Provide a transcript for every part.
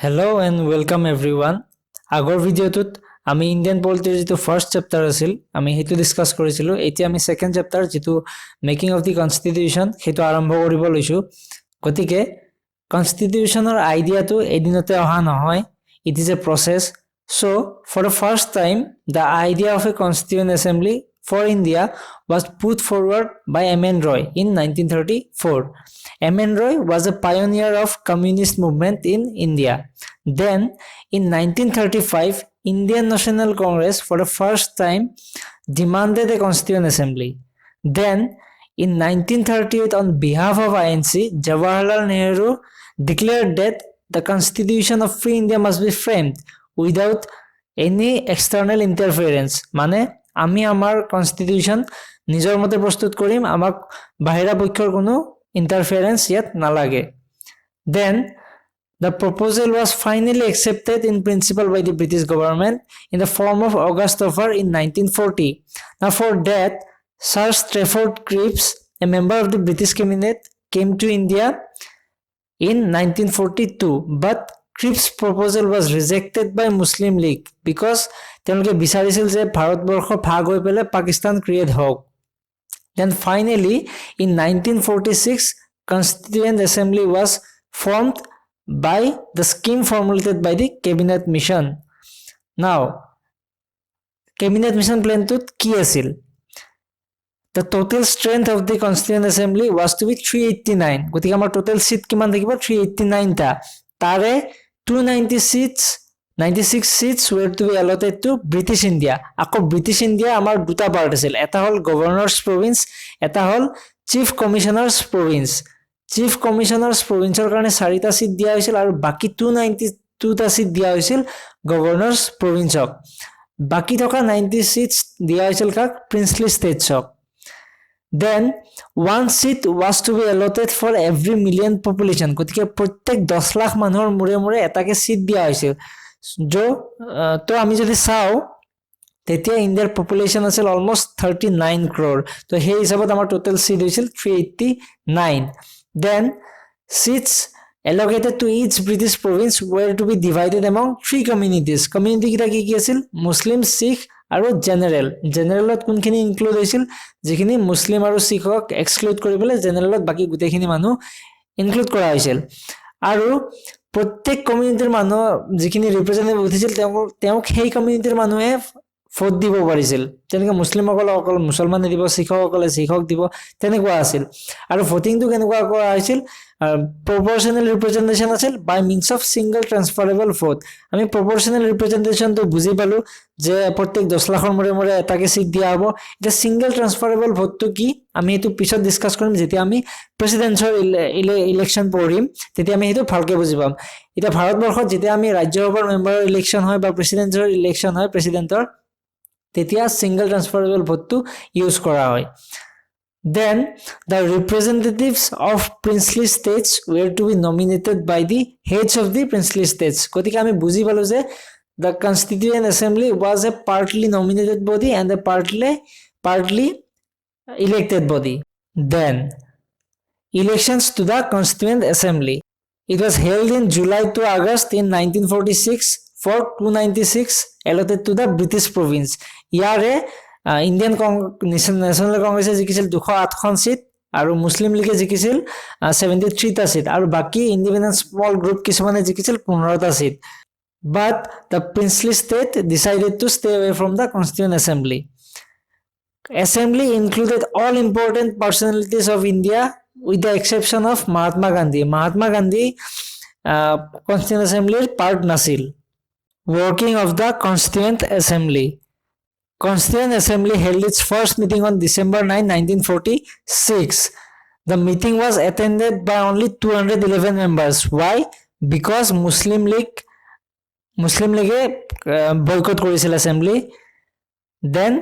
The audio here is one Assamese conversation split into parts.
Hello and welcome everyone. আগৰ ভিডিঅ'টোত আমি ইণ্ডিয়ান পলিটিৰ যিটো ফাৰ্ষ্ট চেপ্টাৰ আছিল আমি সেইটো ডিসকাস কৰিছিলো। এতিয়া আমি সেকেন্ড চেপ্টাৰ যিটো মেকিং অফ দি কনস্টিটিউশন সেইটো আৰম্ভ কৰিব লৈছো। গতিকে কনস্টিটিউশনৰ আইডিয়াটো এদিনতে অহা নহয়, it is a process. So for the first time the idea of a constituent assembly for India was put forward by M.N. Roy in 1934. M.N. Roy was a pioneer of communist movement in India. Then in 1935 Indian National Congress for the first time demanded a constituent assembly. Then in 1938 on behalf of INC, Jawaharlal Nehru declared that the constitution of free India must be framed without any external interference. মানে আমি আমাৰ কনস্টিটিউশন নিজৰ মতে প্ৰস্তুত কৰিম, আমাক বাহিৰা পক্ষৰ কোনো ইন্টাৰফাৰেন্স ইয়াত নালাগে। Then the proposal was finally accepted in principle by the British government in the form of August offer in 1940. Now for that, Sir Stafford Cripps, a member of the British cabinet, came to India in 1942, but Cripps' proposal was rejected by Muslim League because তেওঁলোকে বিচাৰিছিল যে ভাৰতবৰ্ষ ভাগ হৈ পেলাই পাকিস্তান ক্ৰিয়েট হওক। Then finally in 1946 Constituent Assembly was formed by the scheme formulated by the Cabinet Mission. Now Cabinet Mission plan tut ki asil? The total strength of the Constituent Assembly was to be 389. গতিকে আমাৰ total seat কিমান থাকিব 389 টা। তাৰে 96 seats were to be allotted to British India. আকৌ British India আমাৰ দুটা পাৰ্ট আছিল, এটা হ'ল গভৰ্ণৰছ প্ৰভিন্স, এটা হ'ল চিফ কমিশনাৰ্ছ প্ৰভিন্স। চিফ কমিশনাৰ্ছ প্ৰভিন্সৰ কাৰণে 4টা সিট দিয়া হৈছিল আৰু বাকি 292টা সিট দিয়া হৈছিল গভৰ্ণৰছ প্ৰভিন্সক। বাকি থকা 90 সিটস দিয়া হৈছিল কাক princely ষ্টেটছক। Then one seat was to be allotted for every million population. গতিকে প্ৰত্যেক 10 লাখ মানুহৰ মুৰে মুৰে এটাকে সিট দিয়া হৈছিল। তো আমি যদি চাও তেতিয়া ইণ্ডিয়াৰ পপুলেশ্যন আছিল অলমোষ্ট 39 crore. তো সেই হিচাপত আমাৰ টোটাল সিট হৈছিল 389. Then seats allocated to each British province were to be divided among 3 communities. Community কিটা কি আছিল? মুসলিম, শিখ আৰু জেনাৰেল। জেনাৰেলত কোনখিনি ইনক্লুড হৈছিল? যিখিনি মুসলিম আৰু শিখক এক্সক্লুড কৰি পেলাই জেনাৰেলত বাকি গোটেইখিনি মানুহ ইনক্লুড কৰা হৈছিল। আৰু প্ৰত্যেক কমিউনিটিৰ মানুহ যিখিনি ৰিপ্ৰেজেন্টেটিভ উঠিছিল তেওঁক সেই কমিউনিটিৰ মানুহে ভোট দিব পাৰিছিল। তেনেকৈ মুছলিমসকলক অকল মুছলমানে দিব, শিখসকলে শিখক দিব, তেনেকুৱা আছিল। আৰু ভোটিংটো কেনেকুৱা কৰা হৈছিল? প্ৰপৰ্চনেল ৰিপ্ৰেজেন্টেশ্যন আছিল বাই মিনছ অফ সিংগল ট্ৰান্সফাৰেবল ভোট। আমি প্ৰপৰ্চনেল ৰিপ্ৰেজেন্টেশ্যনটো বুজি পালো যে প্ৰত্যেক 10 লাখৰ মূৰে মূৰে এটাকে সিট দিয়া হ'ব। এতিয়া সিংগল ট্ৰান্সফাৰেবল ভোটটো কি আমি এইটো পিছত ডিসকাস কৰিম, যেতিয়া আমি প্ৰেসিডেন্সৰ ইলেকশ্যন পঢ়িম তেতিয়া আমি সেইটো ভালকে বুজি পাম। এতিয়া ভাৰতবৰ্ষত যেতিয়া আমি ৰাজ্যসভাৰ মেম্বাৰৰ ইলেকশ্যন হয় বা প্ৰেসিডেন্সৰ ইলেকশ্যন হয় প্ৰেসিডেন্টৰ, তেতিয়া সিংগল ট্ৰান্সফাৰেবল ভোটটো ইউজ কৰা হয়। Then the representatives of princely states were to be nominated by the heads of the princely states. গতিকে আমি বুজি পালো যে the Constituent Assembly was a partly nominated body and a partly elected body. Then elections to the Constituent Assembly. It was held in July to August in 1946 for 296 allotted to the British province. ইয়াৰে ইণ্ডিয়ান নেশ্যনেল কংগ্ৰেছে জিকিছিল 208খন সিট আৰু মুছলিম লীগে জিকিছিল 73টা সিট আৰু বাকি ইণ্ডিপেণ্ডেন্ট স্মল গ্ৰুপ কিছুমানে জিকিছিল 15টা seat. But the princely state decided to stay away from the Constituent Assembly. Assembly included all important personalities of India with the exception of Mahatma Gandhi. Mahatma Gandhi Constituent Assembly part nasil. Working of the Constituent Assembly. Constituent Assembly held its first meeting on December 9, 1946. The meeting was attended by only 211 members. Why? Because Muslim League boycott কৰিছিল assembly. Then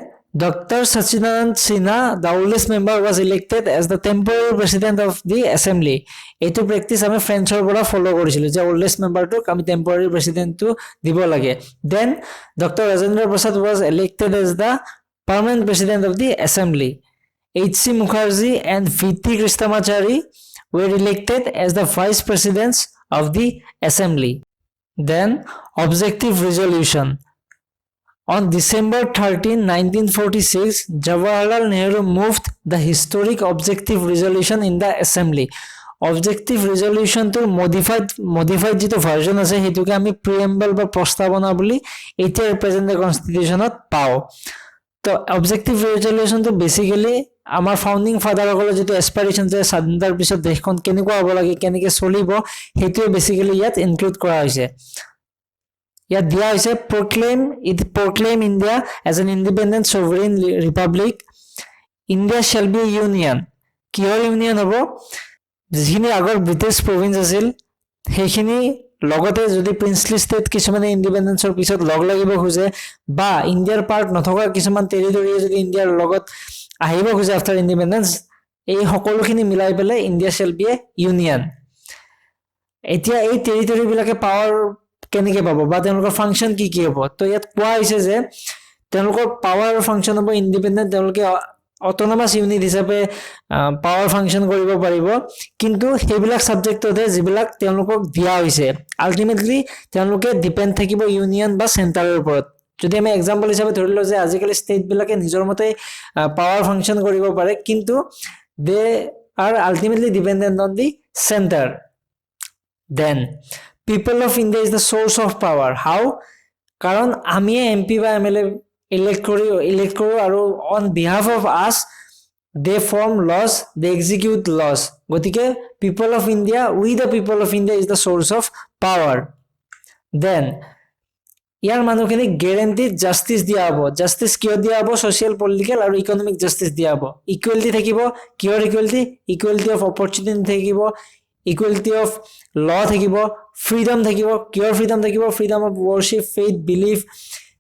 Dr. Sachinand Sinha, the oldest member, was elected as the temporary president of the assembly. এইটো প্ৰেক্টিস আমি ফ্ৰেঞ্চৰ পৰা ফলো কৰিছিলো যে oldest member টোক আমি temporary president টো দিব লাগে। Then Dr. Rajendra Prasad was elected as the permanent president of the assembly. H.C. Mukherjee and V.T. Krishnamachari were elected as the vice presidents of the assembly. Then objective resolution. On December 13, 1946, Jawaharlal Nehru moved the historic objective resolution in the assembly. Objective resolution to modified যেটো ভার্জন আছে হেতুকে আমি প্ৰিএম্বল বা প্ৰস্তাৱনা বুলি এতিয়া প্ৰেজেন্ট কনস্টিটিউশনত পাও তো অবজেক্টিভ ৰেজলিউশন তো বেসিক্যালি আমাৰ ফাউন্ডিং ফাদাৰসকলৰ যেটো এসপিৰেশন যে স্বাধীনতাৰ পিছত দেশখন কেনেকুৱা হ'ব লাগে কেনেকৈ চলিব হেতুৱে বেসিক্যালি ইয়াত ইনক্লুড কৰা হৈছে ইয়াত দিয়া হৈছে proclaim India as an independent sovereign republic. India shall be a union. কিহৰ ইউনিয়ন হ'ব যিখিনি আগৰ ব্ৰিটিছ প্ৰভিন্স আছিল সেইখিনি লগতে যদি প্ৰিন্সলি ষ্টেট কিছুমানে ইন্ডিপেন্ডেন্সৰ পিছত লগ লাগিব খুজে বা ইণ্ডিয়াৰ পাৰ্ট নথকা কিছুমান টেৰিটৰি যদি ইণ্ডিয়াৰ লগত আহিব খুজে আফটাৰ ইন্ডিপেন্ডেন্স এই সকলোখিনি মিলাই পেলাই India shall B A union এতিয়া এই টেৰিটৰি বিলাকে পাৱাৰ কেনেকৈ পাব বা তেওঁলোকৰ ফাংচন কি কি হ'ব তো ইয়াত কোৱা হৈছে যে তেওঁলোকৰ পাৱাৰ ফাংচন হ'ব ইন্ডিপেন্ডেন্ট তেওঁলোকে অটোনমাস ইউনিট হিচাপে পাৱাৰ ফাংচন কৰিব পাৰিব কিন্তু সেইবিলাক সাবজেক্টতে যিবিলাক তেওঁলোকক দিয়া হৈছে আলটিমেটলি তেওঁলোকে ডিপেন্ড থাকিব ইউনিয়ন বা সেন্টাৰৰ ওপৰত যদি আমি এক্সাম্পল হিচাপে ধৰিলো যে আজিকালি ষ্টেট বিলাকে নিজৰ মতে পাৱাৰ ফাংচন কৰিব পাৰে কিন্তু they are ultimately dependent on the centre then people of India is the source of power. How? কাৰণ আমি এমপি বা এমএলএ ইলেক্ট কৰো আৰু on behalf of us they form laws, they execute laws. গতিকে people of India, we the people of India is the source of power. Then ইয়াৰ মানুহখিনি guaranteed justice দিয়া হ'ব justice কিয় দিয়া হ'ব social political আৰু economic justice দিয়া হ'ব equality থাকিব কিহৰ equality of opportunity থাকিব equality of law থাকিব freedom থাকিব কিহৰ freedom of worship faith belief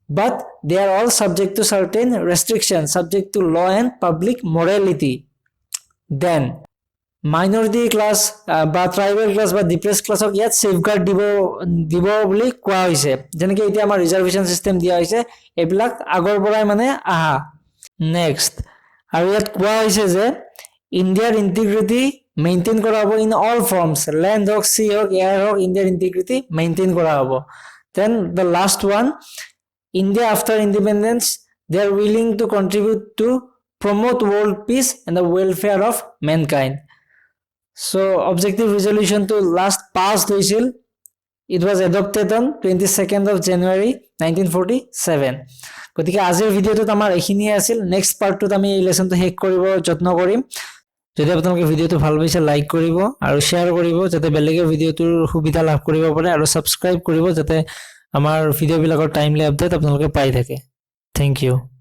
but they are all subject to certain restrictions subject to law and public morality. Then minority class বা tribal class বা depressed class ক ইয়াত safeguard দিব বুলি কোৱা হৈছে যেনেকৈ এতিয়া আমাৰ reservation system দিয়া হৈছে এইবিলাক আগৰ পৰাই মানে আহা next আৰু ইয়াত কোৱা হৈছে যে India's integrity maintain করা হবো in all forms land হোক sea হোক air হোক India's integrity maintain করা হবো then the last one India after independence they are willing to contribute to promote world peace and the welfare of mankind so objective resolution to last passed হৈছিল it was adopted on 22nd of January 1947 গতিকে আজিৰ ভিডিওটো আমাৰ এইখিনিয়ে আছিল নেক্সট পাৰ্টটোত আমি এই লেসনটো শেষ কৰিব যত্ন কৰিম যদি আপোনালোকে ভিডিওটো ভাল পাইছে লাইক কৰিব আৰু শেয়াৰ কৰিব যাতে বেলেগে ভিডিওটোৰ সুবিধা লাভ কৰিব পাৰে আৰু সাবস্ক্ৰাইব কৰিব যাতে আমাৰ ভিডিওবিলাকৰ টাইমলি আপডেট আপোনালোকে পাই থাকে থ্যাংক ইউ